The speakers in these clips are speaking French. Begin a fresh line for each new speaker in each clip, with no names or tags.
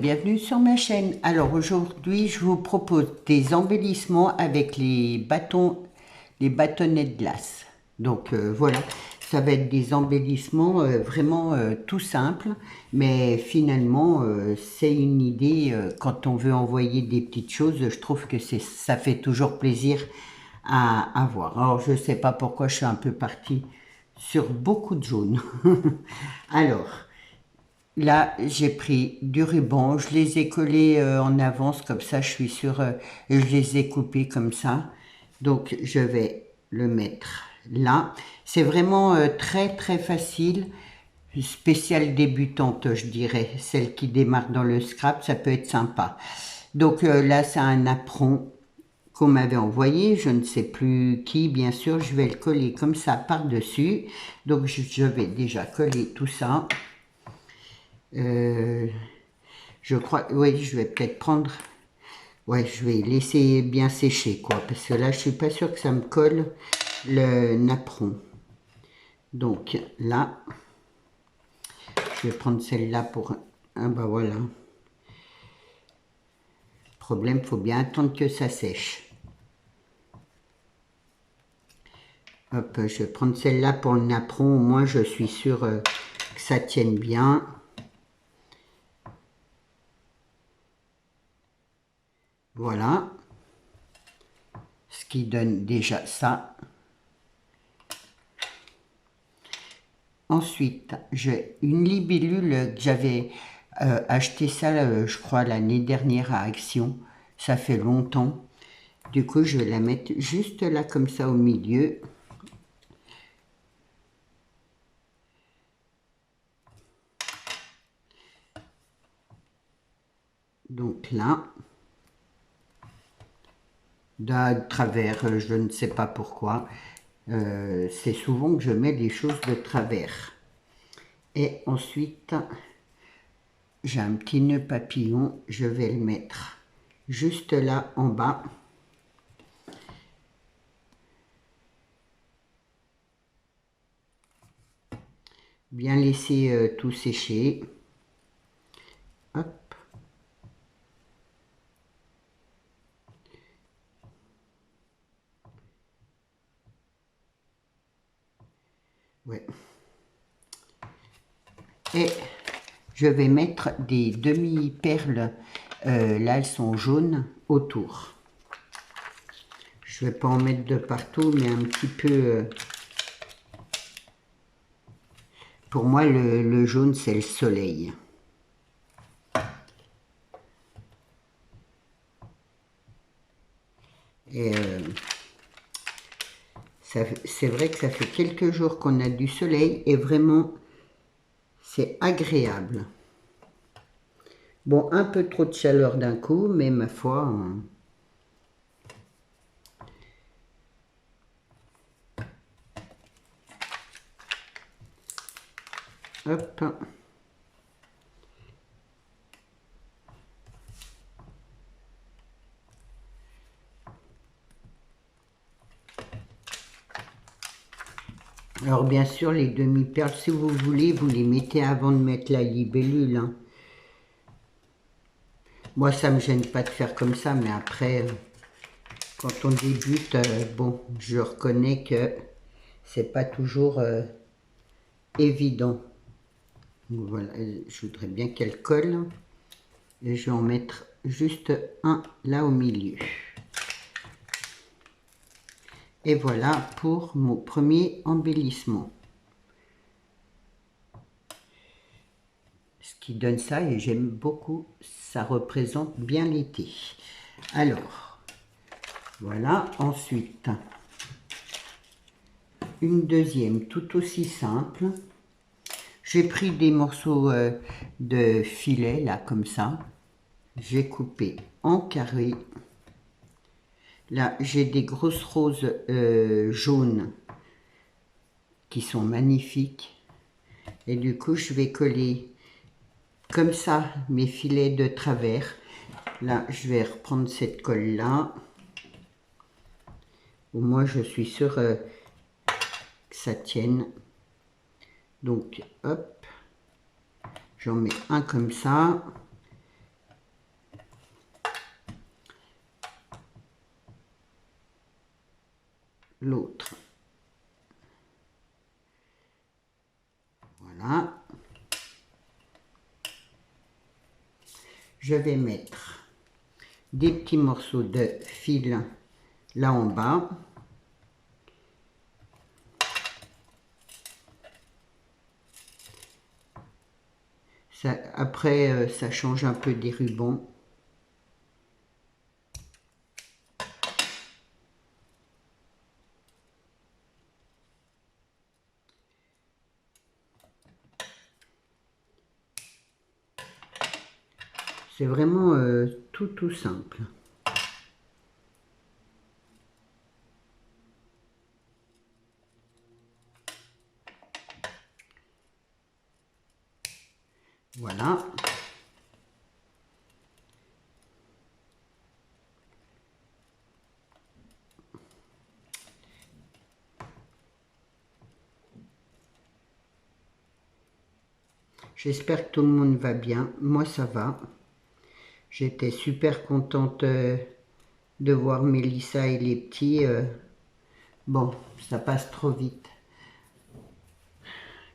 bienvenue sur ma chaîne. Alors aujourd'hui, je vous propose des embellissements avec les bâtonnets de glace. Donc voilà, ça va être des embellissements vraiment tout simples, mais finalement c'est une idée quand on veut envoyer des petites choses. Je trouve que ça fait toujours plaisir à voir. Alors je ne sais pas pourquoi je suis un peu partie sur beaucoup de jaune. Alors. Là, j'ai pris du ruban, je les ai collés en avance, comme ça je suis sûre, et je les ai coupés comme ça. Donc je vais le mettre là. C'est vraiment très très facile, spéciale débutante je dirais, celle qui démarre dans le scrap, ça peut être sympa. Donc là c'est un apron qu'on m'avait envoyé, je ne sais plus qui bien sûr, je vais le coller comme ça par-dessus. Donc je vais déjà coller tout ça. Euh, Je crois, oui, je vais peut-être prendre, ouais, je vais laisser bien sécher, quoi, parce que là, je suis pas sûre que ça me colle le napperon. Donc là, je vais prendre celle-là pour, ah bah voilà. Problème, faut bien attendre que ça sèche. Hop, je vais prendre celle-là pour le napperon, au moins je suis sûre que ça tienne bien. Voilà. Ce qui donne déjà ça. Ensuite, j'ai une libellule que j'avais acheté ça, je crois, l'année dernière à Action. Ça fait longtemps. Du coup, je vais la mettre juste là, comme ça, au milieu. Donc là, de travers, je ne sais pas pourquoi. C'est souvent que je mets des choses de travers. Et ensuite, j'ai un petit nœud papillon. Je vais le mettre juste là, en bas. Bien laisser tout sécher. Hop. Ouais. Et je vais mettre des demi-perles, là elles sont jaunes, autour. Je ne vais pas en mettre de partout, mais un petit peu. Pour moi, le jaune, c'est le soleil. Et c'est vrai que ça fait quelques jours qu'on a du soleil et vraiment, c'est agréable. Bon, un peu trop de chaleur d'un coup, mais ma foi... Hop. Alors bien sûr, les demi-perles, si vous voulez, vous les mettez avant de mettre la libellule. Hein. Moi, ça ne me gêne pas de faire comme ça, mais après, quand on débute, bon, je reconnais que c'est pas toujours évident. Voilà, je voudrais bien qu'elle colle. Et je vais en mettre juste un là au milieu. Et voilà pour mon premier embellissement. Ce qui donne ça, et j'aime beaucoup, ça représente bien l'été. Alors, voilà, ensuite, une deuxième tout aussi simple. J'ai pris des morceaux de filet, là, comme ça. J'ai coupé en carré. Là, j'ai des grosses roses jaunes qui sont magnifiques. Et du coup, je vais coller comme ça mes filets de travers. Là, je vais reprendre cette colle-là. Au moins, je suis sûre que ça tienne. Donc, hop. J'en mets un comme ça. l'autre. Voilà. Je vais mettre des petits morceaux de fil là en bas. Ça, après, ça change un peu des rubans. C'est vraiment tout simple. Voilà. J'espère que tout le monde va bien. Moi, ça va. J'étais super contente de voir Mélissa et les petits. Bon, ça passe trop vite.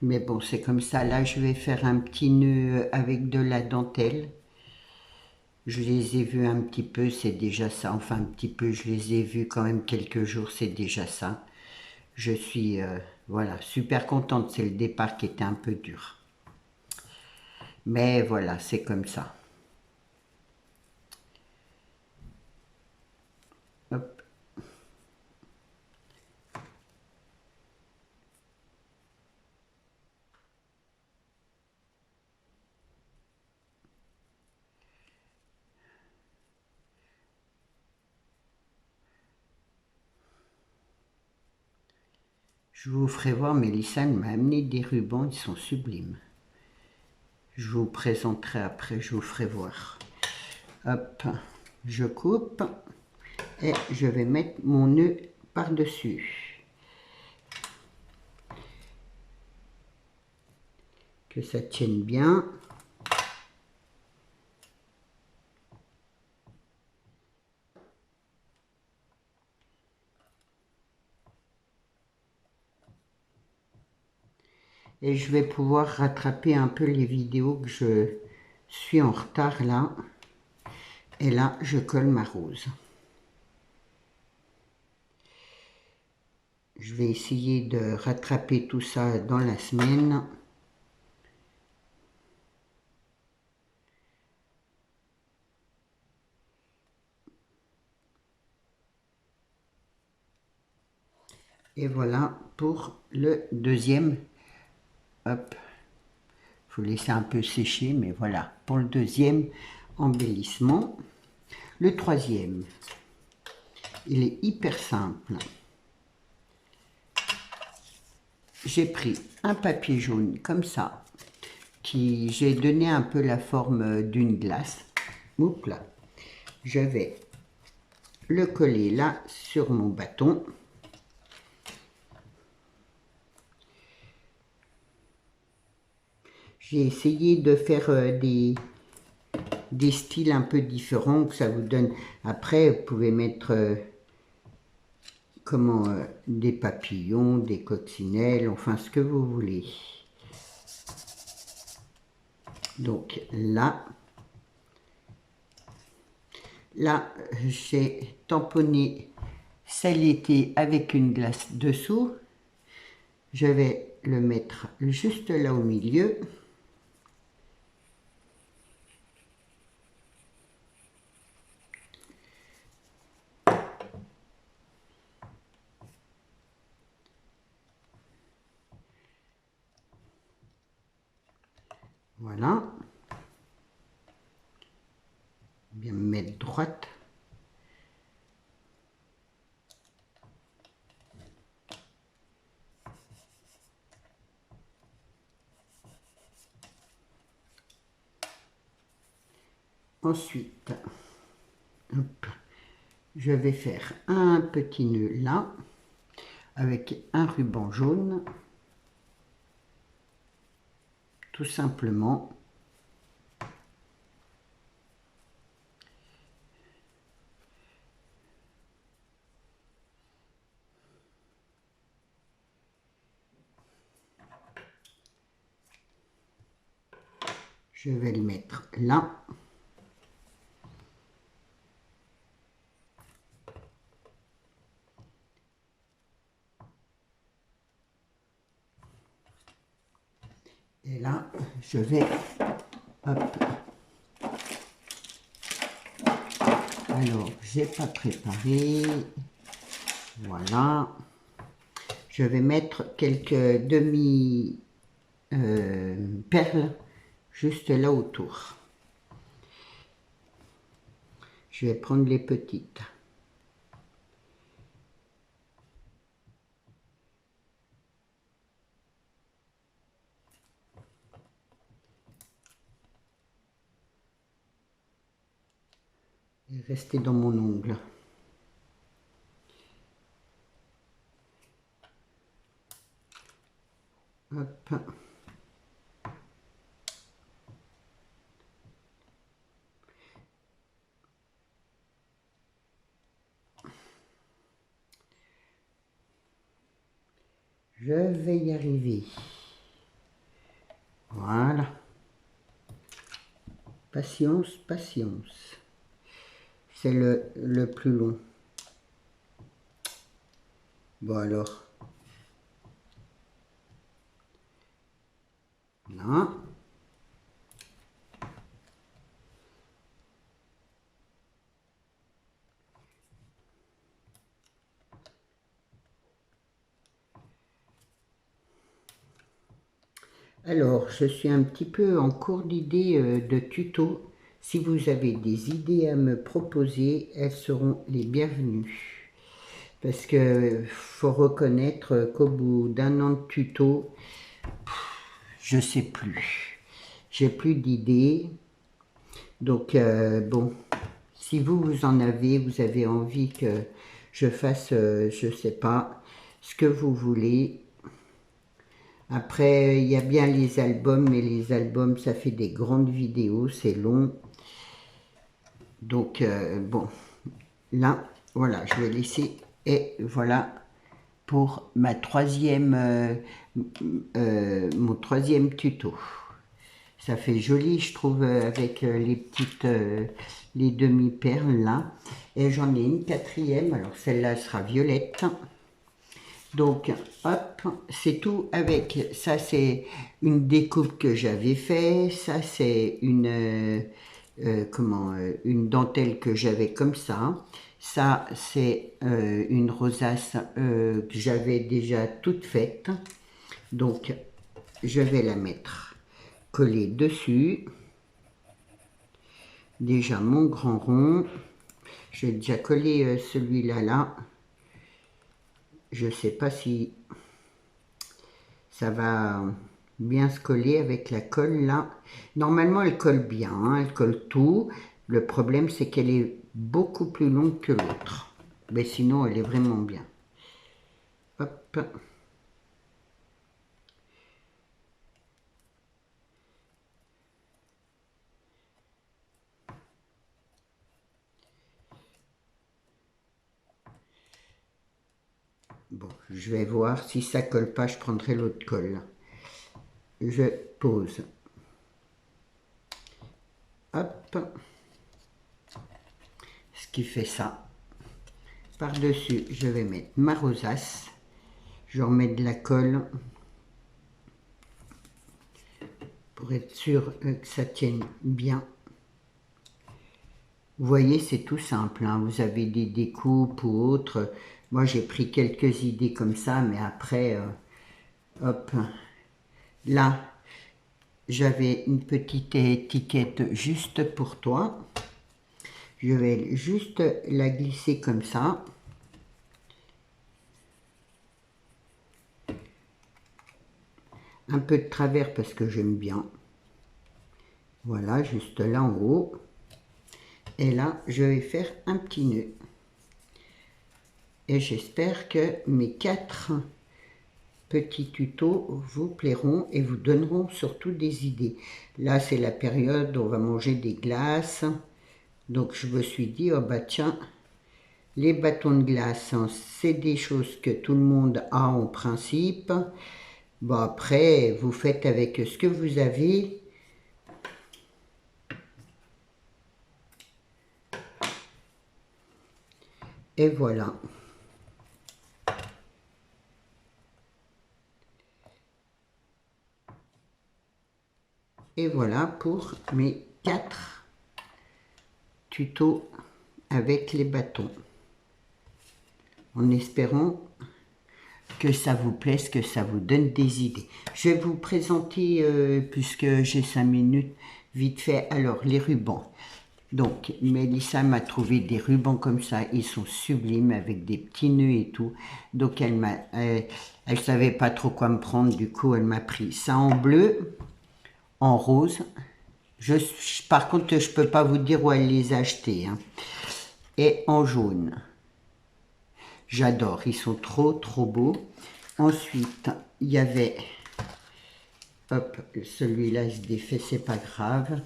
Mais bon, c'est comme ça. Là, je vais faire un petit nœud avec de la dentelle. Je les ai vus un petit peu, c'est déjà ça. Enfin, un petit peu, je les ai vus quand même quelques jours, c'est déjà ça. Je suis, voilà, super contente. C'est le départ qui était un peu dur. Mais voilà, c'est comme ça. Hop. Je vous ferai voir, Mélissa m'a amené des rubans, ils sont sublimes. Je vous présenterai après, je vous ferai voir. Hop, je coupe et je vais mettre mon nœud par-dessus. Que ça tienne bien. Et je vais pouvoir rattraper un peu les vidéos que je suis en retard là. Et là, je colle ma rose. Je vais essayer de rattraper tout ça dans la semaine. Et voilà pour le deuxième. Hop, faut laisser un peu sécher, mais voilà pour le deuxième embellissement. Le troisième, il est hyper simple. J'ai pris un papier jaune comme ça, qui j'ai donné un peu la forme d'une glace. Oups là. Je vais le coller là sur mon bâton. J'ai essayé de faire des styles un peu différents que ça vous donne. Après, vous pouvez mettre des papillons, des coccinelles, enfin ce que vous voulez. Donc là, j'ai tamponné celle-ci avec une glace dessous. Je vais le mettre juste là au milieu. Voilà. Bien me mettre droite. Ensuite, hop, je vais faire un petit nœud là avec un ruban jaune, tout simplement. Je vais le mettre là. Et là, je vais, hop. Alors, j'ai pas préparé. Voilà. Je vais mettre quelques demi-perles juste là autour. Je vais prendre les petites. Et rester dans mon ongle. Hop. Je vais y arriver. Voilà. Patience, patience. C'est le plus long. Bon alors. Là. Alors, je suis un petit peu en cours d'idées de tuto. Si vous avez des idées à me proposer, elles seront les bienvenues. Parce que faut reconnaître qu'au bout d'un an de tuto, je sais plus. J'ai plus d'idées. Donc, bon, si vous en avez, vous avez envie que je fasse, je sais pas, ce que vous voulez. Après, il y a bien les albums, mais les albums, ça fait des grandes vidéos, c'est long. Donc, bon, là, voilà, je vais laisser. Et voilà pour ma mon troisième tuto. Ça fait joli, je trouve, avec les petites, les demi-perles là. Et j'en ai une quatrième, alors celle-là sera violette. Donc, hop, c'est tout avec, ça c'est une découpe que j'avais fait, ça c'est une dentelle que j'avais comme ça c'est une rosace que j'avais déjà toute faite, donc je vais la mettre collée dessus, déjà mon grand rond, j'ai déjà collé celui-là là. Je ne sais pas si ça va bien se coller avec la colle là. Normalement, elle colle bien, hein, elle colle tout. Le problème, c'est qu'elle est beaucoup plus longue que l'autre. Mais sinon, elle est vraiment bien. Hop. Bon, je vais voir. Si ça colle pas, je prendrai l'autre colle. Je pose. Hop. Ce qui fait ça. Par-dessus, je vais mettre ma rosace. Je remets de la colle pour être sûr que ça tienne bien. Vous voyez, c'est tout simple, hein. Vous avez des découpes ou autres. Moi, j'ai pris quelques idées comme ça, mais après, hop, là, j'avais une petite étiquette juste pour toi. Je vais juste la glisser comme ça. Un peu de travers parce que j'aime bien. Voilà, juste là en haut. Et là, je vais faire un petit nœud. Et j'espère que mes 4 petits tutos vous plairont et vous donneront surtout des idées. Là, c'est la période où on va manger des glaces. Donc, je me suis dit, oh bah tiens, les bâtons de glace, hein, c'est des choses que tout le monde a en principe. Bon, après, vous faites avec ce que vous avez. Et voilà. Et voilà pour mes 4 tutos avec les bâtons. En espérant que ça vous plaise, que ça vous donne des idées. Je vais vous présenter, puisque j'ai 5 minutes, vite fait, alors les rubans. Donc, Mélissa m'a trouvé des rubans comme ça, ils sont sublimes, avec des petits nœuds et tout. Donc, elle savait pas trop quoi me prendre, du coup, elle m'a pris ça en bleu, en rose. Par contre, je peux pas vous dire où elle les a achetés, hein. Et en jaune. J'adore, ils sont trop beaux. Ensuite, il y avait, hop, celui-là se défait, c'est pas grave.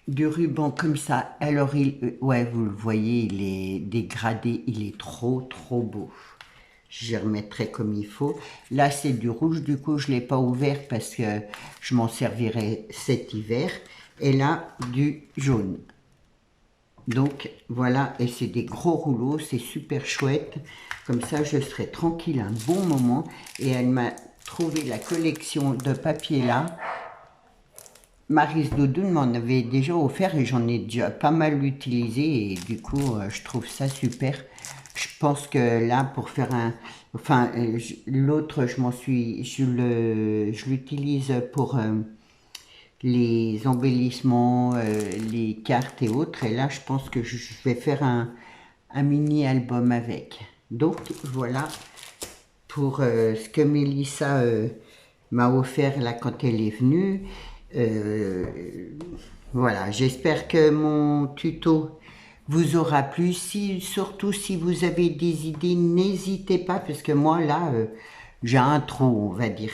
Du ruban comme ça. Alors, ouais, vous le voyez, il est dégradé, il est trop beau. Je remettrai comme il faut. Là, c'est du rouge, du coup, je ne l'ai pas ouvert parce que je m'en servirai cet hiver. Et là, du jaune. Donc, voilà, et c'est des gros rouleaux, c'est super chouette. Comme ça, je serai tranquille un bon moment. Et elle m'a trouvé la collection de papier là. Maryse Doudoune m'en avait déjà offert et j'en ai déjà pas mal utilisé et du coup je trouve ça super. Je pense que là pour faire un, enfin l'autre je l'utilise pour les embellissements, les cartes et autres, et là je pense que je vais faire un mini album avec. Donc voilà pour ce que Mélissa m'a offert là quand elle est venue. Voilà, j'espère que mon tuto vous aura plu. Surtout si vous avez des idées, n'hésitez pas, parce que moi là, j'ai un trou, on va dire.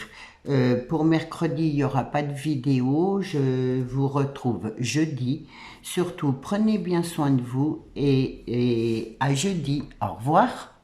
Pour mercredi, il n'y aura pas de vidéo. Je vous retrouve jeudi. Surtout, prenez bien soin de vous et à jeudi. Au revoir.